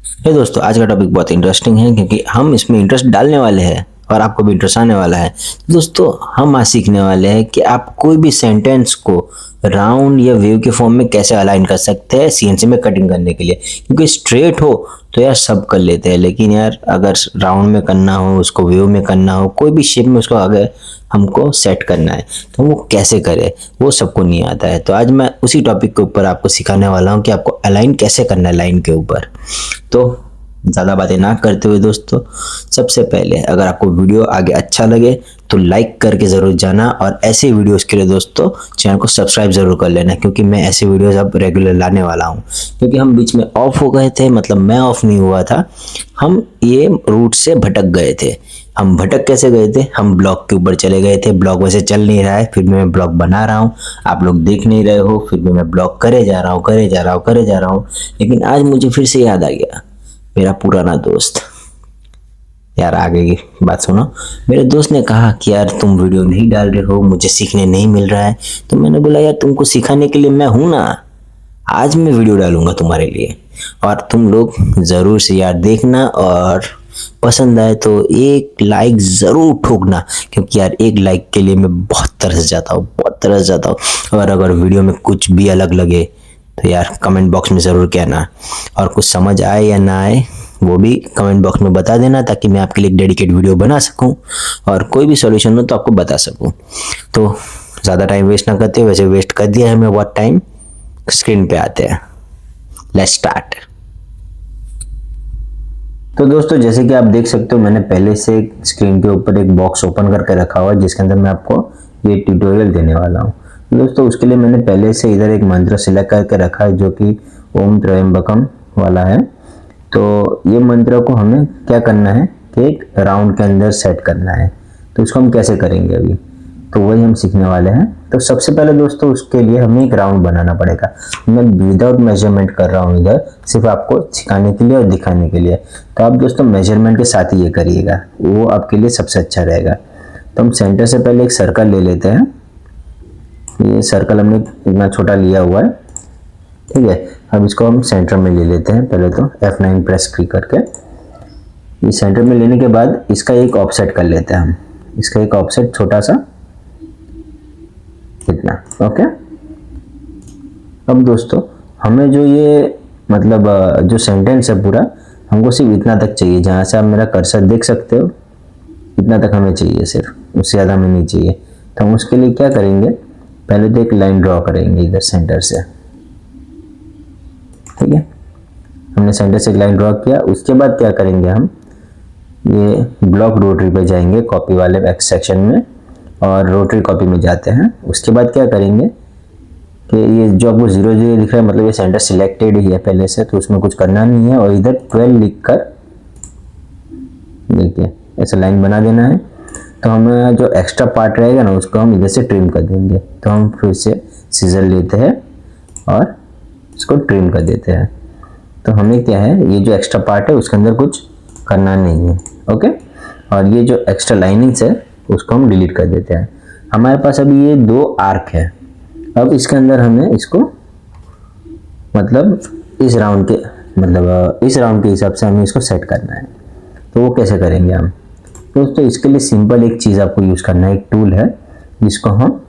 दोस्तों, आज का टॉपिक बहुत इंटरेस्टिंग है क्योंकि हम इसमें इंटरेस्ट डालने वाले हैं और आपको भी इंटरेस्ट आने वाला है। दोस्तों, हम आज सीखने वाले हैं कि आप कोई भी सेंटेंस को राउंड या वेव के फॉर्म में कैसे अलाइन कर सकते हैं सीएनसी में कटिंग करने के लिए। क्योंकि स्ट्रेट हो तो यार सब कर लेते हैं, लेकिन यार अगर राउंड में करना हो, उसको वेव में करना हो, कोई भी शेप में उसको अगर हमको सेट करना है तो वो कैसे करें, वो सबको नहीं आता है। तो आज मैं उसी टॉपिक के ऊपर आपको सिखाने वाला हूँ कि आपको अलाइन कैसे करना है लाइन के ऊपर। तो ज़्यादा बातें ना करते हुए दोस्तों, सबसे पहले अगर आपको वीडियो आगे अच्छा लगे तो लाइक करके ज़रूर जाना, और ऐसे वीडियोस के लिए दोस्तों चैनल को सब्सक्राइब ज़रूर कर लेना, क्योंकि मैं ऐसे वीडियोस अब रेगुलर लाने वाला हूँ। क्योंकि हम बीच में ऑफ हो गए थे, मतलब मैं ऑफ नहीं हुआ था, हम ये रूट से भटक गए थे। हम भटक कैसे गए थे? हम ब्लॉग के ऊपर चले गए थे। ब्लॉग वैसे चल नहीं रहा है, फिर भी मैं ब्लॉग बना रहा हूँ, आप लोग देख नहीं रहे हो, फिर भी मैं ब्लॉग करे जा रहा हूँ, करे जा रहा हूँ, करे जा रहा हूँ। लेकिन आज मुझे फिर से याद आ गया, मेरा पुराना दोस्त। यार आगे की बात सुनो। मेरे दोस्त ने कहा कि यार तुम वीडियो नहीं डाल रहे हो, मुझे सीखने नहीं मिल रहा है। तो मैंने बोला यार तुमको सिखाने के लिए मैं हूं ना, आज मैं वीडियो डालूंगा तुम्हारे लिए, और तुम लोग जरूर से यार देखना, और पसंद आए तो एक लाइक जरूर ठोकना, क्योंकि यार एक लाइक के लिए मैं बहुत तरस जाता हूँ, बहुत तरस जाता हूँ। और अगर वीडियो में कुछ भी अलग लगे तो यार कमेंट बॉक्स में ज़रूर कहना, और कुछ समझ आए या ना आए वो भी कमेंट बॉक्स में बता देना, ताकि मैं आपके लिए एक डेडिकेट वीडियो बना सकूं और कोई भी सॉल्यूशन हो तो आपको बता सकूं। तो ज़्यादा टाइम वेस्ट ना करते, वैसे वेस्ट कर दिया है हमने बहुत टाइम। स्क्रीन पे आते हैं, लेट्स स्टार्ट। तो दोस्तों, जैसे कि आप देख सकते हो, मैंने पहले से स्क्रीन के ऊपर एक बॉक्स ओपन करके रखा हुआ है जिसके अंदर मैं आपको ये ट्यूटोरियल देने वाला हूँ। दोस्तों, उसके लिए मैंने पहले से इधर एक मंत्र सिलेक्ट करके रखा है जो कि ओम त्र्यंबकम वाला है। तो ये मंत्र को हमें क्या करना है कि एक राउंड के अंदर सेट करना है। तो उसको हम कैसे करेंगे अभी, तो वही हम सीखने वाले हैं। तो सबसे पहले दोस्तों, उसके लिए हमें एक राउंड बनाना पड़ेगा। मैं विदाउट मेजरमेंट कर रहा हूँ इधर, सिर्फ आपको सिखाने के लिए और दिखाने के लिए। तो आप दोस्तों मेजरमेंट के साथ ही ये करिएगा, वो आपके लिए सबसे अच्छा रहेगा। तो हम सेंटर से पहले एक सर्कल ले लेते हैं। ये सर्कल हमने इतना छोटा लिया हुआ है, ठीक है। अब इसको हम सेंटर में ले लेते हैं। पहले तो F9 प्रेस करके ये सेंटर में लेने के बाद इसका एक ऑफसेट कर लेते हैं हम। इसका एक ऑफसेट छोटा सा, इतना, ओके। अब दोस्तों, हमें जो ये मतलब जो सेंटेंस है पूरा, हमको सिर्फ इतना तक चाहिए। जहाँ से आप मेरा कर्सर देख सकते हो, इतना तक हमें चाहिए, सिर्फ, उससे ज़्यादा हमें नहीं चाहिए। तो हम उसके लिए क्या करेंगे, पहले तो एक लाइन ड्रॉ करेंगे इधर सेंटर से, ठीक है। हमने सेंटर से एक लाइन ड्रॉ किया। उसके बाद क्या करेंगे, हम ये ब्लॉक रोटरी पे जाएंगे, कॉपी वाले एक्स सेक्शन में, और रोटरी कॉपी में जाते हैं। उसके बाद क्या करेंगे कि ये जो आपको 0 0 दिख रहा है, मतलब ये सेंटर सिलेक्टेड ही है पहले से, तो उसमें कुछ करना नहीं है। और इधर 12 लिख कर देखिए ऐसा लाइन बना देना है। तो हमें जो एक्स्ट्रा पार्ट रहेगा ना, उसको हम इधर से ट्रिम कर देंगे। तो हम फिर से सीजर लेते हैं और इसको ट्रिम कर देते हैं। तो हमें क्या है, ये जो एक्स्ट्रा पार्ट है उसके अंदर कुछ करना नहीं है, ओके। और ये जो एक्स्ट्रा लाइनिंग्स है उसको हम डिलीट कर देते हैं। हमारे पास अभी ये 2 आर्क है। अब इसके अंदर हमें इसको मतलब इस राउंड के हिसाब से हमें इसको सेट करना है। तो वो कैसे करेंगे हम दोस्तों, इसके लिए सिंपल एक चीज़ आपको यूज़ करना है। एक टूल है जिसको हम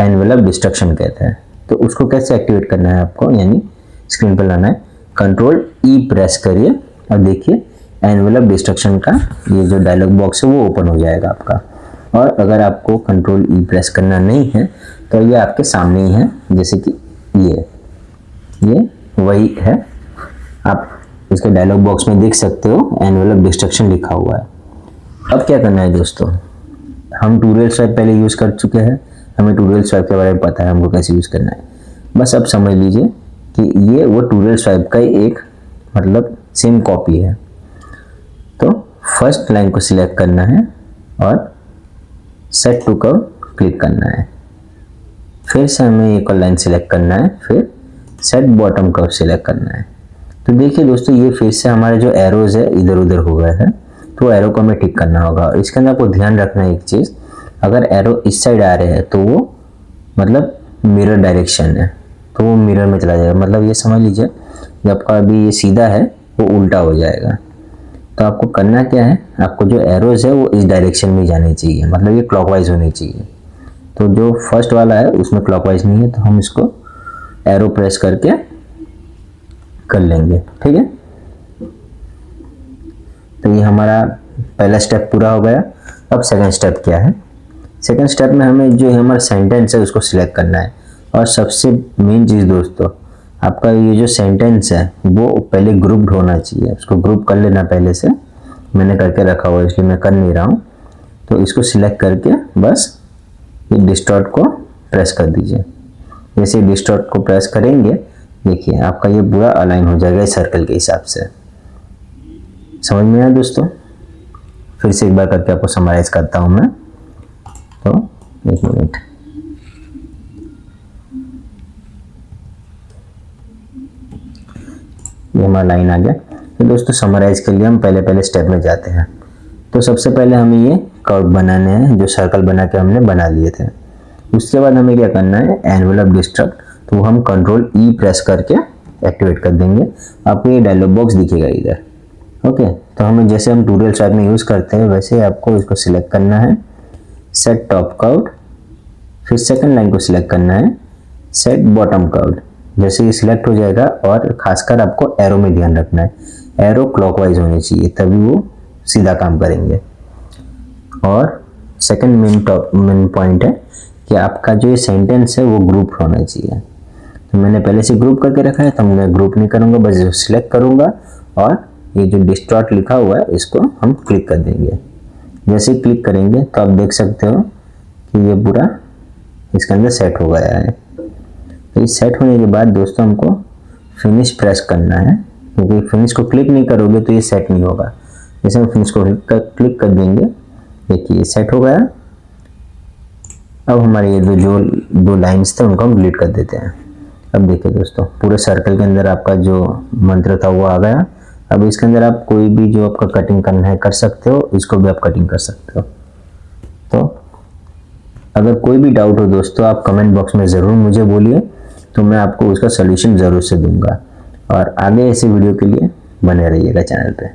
एनवेलप डिस्ट्रक्शन कहते हैं। तो उसको कैसे एक्टिवेट करना है आपको, यानी स्क्रीन पर लाना है, कंट्रोल ई प्रेस करिए और देखिए एनवेलप डिस्ट्रक्शन का ये जो डायलॉग बॉक्स है वो ओपन हो जाएगा आपका। और अगर आपको कंट्रोल ई प्रेस करना नहीं है तो ये आपके सामने ही है, जैसे कि ये वही है। आप इसके डायलॉग बॉक्स में देख सकते हो एनवेलप डिस्ट्रक्शन लिखा हुआ है। अब क्या करना है दोस्तों, हम टूरियल स्वाइप पहले यूज़ कर चुके हैं, हमें टूरियल स्वाइप के बारे में पता है हमको कैसे यूज़ करना है। बस अब समझ लीजिए कि ये वो टूरियल स्वाइप का एक मतलब सेम कॉपी है। तो फर्स्ट लाइन को सिलेक्ट करना है और सेट टू कर्व क्लिक करना है। फिर से हमें एक और लाइन सिलेक्ट करना है, फिर सेट बॉटम कर्व सिलेक्ट करना है। तो देखिए दोस्तों, ये फिर से हमारे जो एरोज है इधर उधर हो गए हैं, तो एरो को हमें ठीक करना होगा। और इसके अंदर आपको ध्यान रखना है एक चीज़, अगर एरो इस साइड आ रहे हैं तो वो मतलब मिरर डायरेक्शन है, तो वो मिरर में चला जाएगा। मतलब ये समझ लीजिए, जब आपका अभी ये सीधा है वो उल्टा हो जाएगा। तो आपको करना क्या है, आपको जो एरोज है वो इस डायरेक्शन में जानी चाहिए, मतलब ये क्लॉकवाइज होनी चाहिए। तो जो फर्स्ट वाला है उसमें क्लॉकवाइज नहीं है, तो हम इसको एरो प्रेस करके कर लेंगे, ठीक है। तो ये हमारा पहला स्टेप पूरा हो गया। अब सेकंड स्टेप क्या है, सेकंड स्टेप में हमें जो हमारा सेंटेंस है उसको सिलेक्ट करना है। और सबसे मेन चीज़ दोस्तों, आपका ये जो सेंटेंस है वो पहले ग्रुप्ड होना चाहिए, उसको ग्रुप कर लेना पहले से। मैंने करके रखा हुआ है इसलिए मैं कर नहीं रहा हूँ। तो इसको सिलेक्ट करके बस ये डिस्टॉर्ट को प्रेस कर दीजिए। जैसे डिस्टॉर्ट को प्रेस करेंगे देखिए आपका ये पूरा अलाइन हो जाएगा इस सर्कल के हिसाब से। समझ में आया दोस्तों? फिर से एक बार करके आपको समराइज करता हूँ मैं। तो एक मिनट, ये हमारा लाइन आ गया। तो दोस्तों समराइज के लिए हम पहले स्टेप में जाते हैं। तो सबसे पहले हमें ये कर्व बनाने हैं, जो सर्कल बना के हमने बना लिए थे। उसके बाद हमें क्या करना है, एनवेलप डिस्ट्रक्ट, तो हम कंट्रोल ई प्रेस करके एक्टिवेट कर देंगे। आपको ये डायलॉग बॉक्स दिखेगा इधर। ओके, तो हमें जैसे हम ट्यूटोरियल चार्ट में यूज़ करते हैं वैसे आपको इसको सिलेक्ट करना है, सेट टॉप कर्व, फिर सेकंड लाइन को सिलेक्ट करना है, सेट बॉटम कर्व। जैसे ये सिलेक्ट हो जाएगा, और खासकर आपको एरो में ध्यान रखना है, एरो क्लॉकवाइज होनी चाहिए तभी वो सीधा काम करेंगे। और सेकंड मेन पॉइंट है कि आपका जो ये सेंटेंस है वो ग्रुप होना चाहिए। तो मैंने पहले से ग्रुप करके रखा है, तो मैं ग्रुप नहीं करूँगा, बस सिलेक्ट करूँगा और ये जो डिस्टॉर्ट लिखा हुआ है इसको हम क्लिक कर देंगे। जैसे ही क्लिक करेंगे तो आप देख सकते हो कि ये पूरा इसके अंदर सेट हो गया है। तो इस सेट होने के बाद दोस्तों हमको फिनिश प्रेस करना है, क्योंकि फिनिश को क्लिक नहीं करोगे तो ये सेट नहीं होगा। जैसे हम फिनिश को क्लिक कर देंगे, देखिए ये सेट हो गया। अब हमारे ये जो दो लाइन्स थे उनको हम डिलीट कर देते हैं। अब देखिए दोस्तों, पूरे सर्कल के अंदर आपका जो मंत्र था वो आ गया। अब इसके अंदर आप कोई भी जो आपका कटिंग करना है कर सकते हो, इसको भी आप कटिंग कर सकते हो। तो अगर कोई भी डाउट हो दोस्तों, आप कमेंट बॉक्स में ज़रूर मुझे बोलिए, तो मैं आपको उसका सलूशन ज़रूर से दूंगा। और आगे ऐसी वीडियो के लिए बने रहिएगा चैनल पे।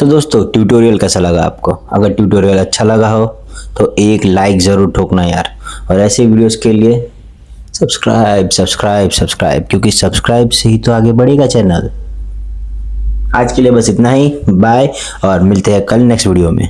तो दोस्तों ट्यूटोरियल कैसा लगा आपको? अगर ट्यूटोरियल अच्छा लगा हो तो एक लाइक ज़रूर ठोकना यार। और ऐसे वीडियोस के लिए सब्सक्राइब, क्योंकि सब्सक्राइब से ही तो आगे बढ़ेगा चैनल। आज के लिए बस इतना ही, बाय, और मिलते हैं कल नेक्स्ट वीडियो में।